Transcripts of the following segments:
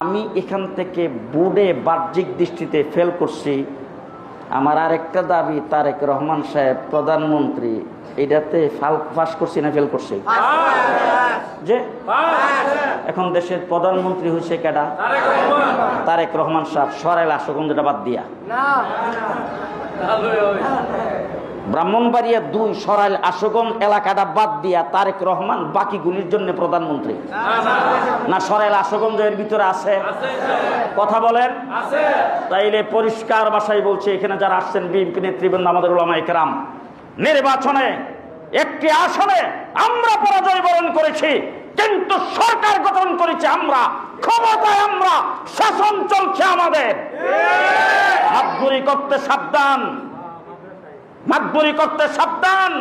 আমি এখান থেকে বোর্ডে বাহ্যিক দৃষ্টিতে ফেল করছি। আমার আরেকটা দাবি, তারেক রহমান সাহেব প্রধানমন্ত্রী, এটাতে পাস করছি না ফেল করছি? যে এখন দেশের প্রধানমন্ত্রী হয়েছে কেডা? তারেক রহমান সাহেব। সরাইল আশুগঞ্জটা বাদ দিয়া, ব্রাহ্মণবাড়িয়া 2 সরাইল আশুগঞ্জ এলাকাটা বাদ দিয়া তারেক রহমান বাকিগুলির জন্য প্রধানমন্ত্রী না? সরাইল আশুগঞ্জ এর ভিতরে আছে? কথা বলেন। তাইলে পরিষ্কার ভাষায় বলছে, এখানে যারা আসছেন বিএনপি নেতৃবৃন্দ, আমাদের উলামায়ে কেরাম, নির্বাচনে একটি আসনে আমরা পরাজয় বরণ করেছি, কিন্তু সরকার গঠন করেছে আমরা, ক্ষমতায় আমরা, শাসন চলছে আমাদের। মাতবুরি করতে সাবধান, মাতবুরি করতে সাবধান।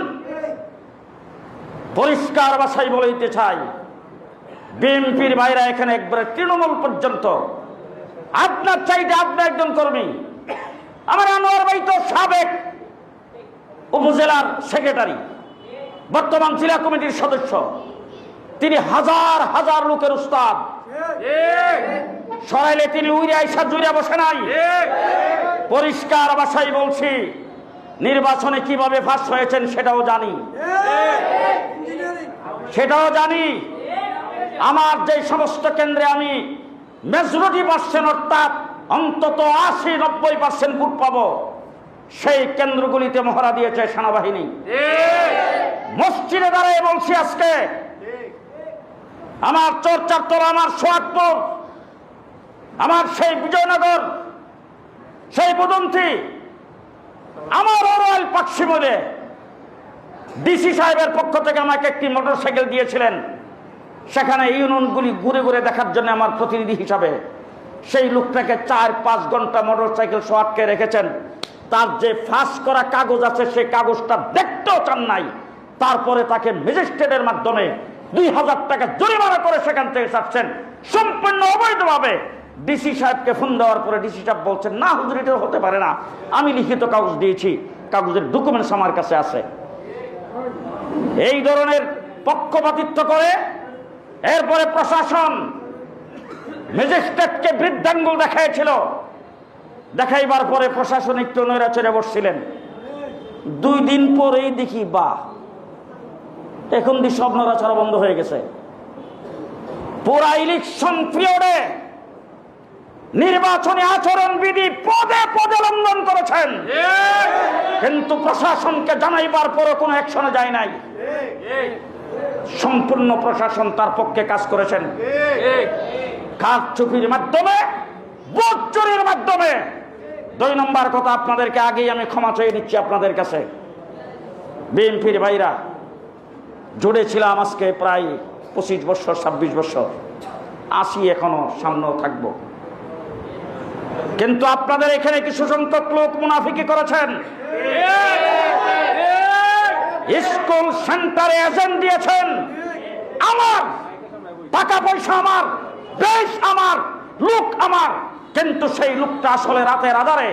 পরিষ্কার ভাষায় বলে দিতে চাই, বিএনপির ভাইরা এখানে একবারে তৃণমূল পর্যন্ত, আপনার চাইতে আপনি একজন কর্মী। আমার আনোয়ার ভাই তো সাবেক উপজেলার সেক্রেটারি, বর্তমান জেলা কমিটির সদস্য। তিনি হাজার হাজার লোকের উস্তাদ। সরাইলে তিনি উইরে আইসা জুড়ে বসে নাই। পরিষ্কার ভাষায় বলছি, নির্বাচনে কিভাবে ফাঁস হয়েছেন সেটাও জানি, সেটাও জানি। আমার যে সমস্ত কেন্দ্রে আমি মেজরিটি পার্সেন্ট, অর্থাৎ অন্তত 80-90% ভোট পাবো, সেই কেন্দ্রগুলিতে মহড়া দিয়েছে সেনাবাহিনী। মসজিদে দাঁড়িয়ে বলছি আজকে, আমার চরচারতলা, আমার সোহাগপুর, আমার সেই বিজয়নগর, সেই বুদন্তি, আমার রয়্যাল পাকশি বলে ডিসি সাহেবের পক্ষ থেকে আমাকে একটি মোটরসাইকেল দিয়েছিলেন। সেখানে ইউনিয়নগুলি ঘুরে ঘুরে দেখার জন্য আমার প্রতিনিধি হিসাবে সেই লোকটাকে 4-5 ঘন্টা মোটরসাইকেল সহ আটকে রেখেছেন। তার যে ফাঁস করা কাগজ আছে, সেই কাগজটা দেখতেও চান নাই। তারপরে তাকে ম্যাজিস্ট্রেটের মাধ্যমে 2000 টাকা জরিমানা করে সেখান থেকে ছাড়ছেন, সম্পূর্ণ অবৈধভাবে। ডিসি সাহেবকে ফোন দেওয়ার পরে ডিসি সাহেব বলছেন, না হুজুর, এটা হতে পারে না, আমি লিখিত কাগজ দিয়েছি, কাগজের ডকুমেন্টস আমার কাছে আছে। এই ধরনের পক্ষপাতিত্ব করে এরপরে প্রশাসন ম্যাজিস্ট্রেটকে বৃদ্ধাঙ্গুল দেখাইছিল। দেখাইবার পরে প্রশাসন একটু নৈরাচরে বসছিলেন। 2 দিন পরেই দেখি, বাহ, এখন দি সব নড়াচড়া বন্ধ হয়ে গেছে। পুরা ইলেকশন পিরিয়ডে নির্বাচনী আচরণবিধি পদে পদে লঙ্ঘন করেছেন, কিন্তু প্রশাসনকে জানাইবার পরও কোনো অ্যাকশনে যায় নাই। সম্পূর্ণ প্রশাসন তার পক্ষে কাজ করেছেন, কারচুপির মাধ্যমে, ভোট চুরির মাধ্যমে। 2 নম্বর কথা, আপনাদেরকে আগেই আমি ক্ষমা চেয়ে নিচ্ছি আপনাদের কাছে। বিএনপির ভাইরা, জুড়েছিলাম আজকে প্রায় 25 বছর, 26 বছর, 80 এখনো সামনেও থাকবো। কিন্তু আপনাদের এখানে কিছু সংখ্যক লোক মুনাফিকি করেছেন। স্কুল সেন্টারে এজেন্ট দিয়েছেন, আমার টাকা পয়সা আমার, দেশ আমার, লোক আমার, কিন্তু সেই লোকটা আসলে রাতের আধারে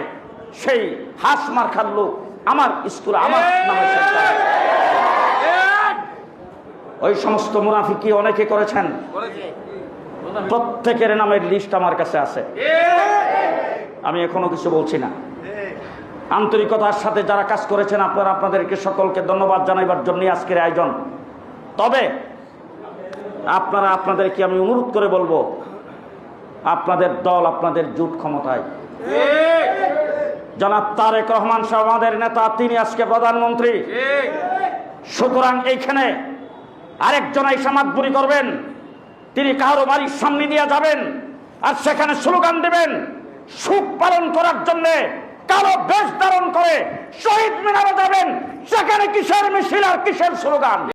সেই হাঁস মার্কার লোক আমার স্কুল, আমার নামে সেন্টার। ওই সমস্ত মুনাফিকি অনেকে করেছেন, প্রত্যেকের নামের লিস্ট আমার কাছে আছে। আমি এখনো কিছু বলছি না। আন্তরিকতার সাথে যারা কাজ করেছেন, আপনারা, আপনাদেরকে সকলকে ধন্যবাদ জানাইবার জন্য আজকের আয়োজন। তবে আপনারা, আপনাদেরকে আমি অনুরোধ করে বলবো, আপনাদের দল, আপনাদের জোট ক্ষমতায়, জনাব তারেক রহমান সাহেব আমাদের নেতা, তিনি আজকে প্রধানমন্ত্রী। সুতরাং এইখানে আরেকজন এসে মাতবুরি করবেন, তিনি কারো বাড়ির সামনে দিয়ে যাবেন আর সেখানে স্লোগান দেবেন, সুখ পালন করার জন্য কালো বেশ ধারণ করে শহীদ মিনারে যাবেন, সেখানে কিসের মিছিল আর কিসের স্লোগান?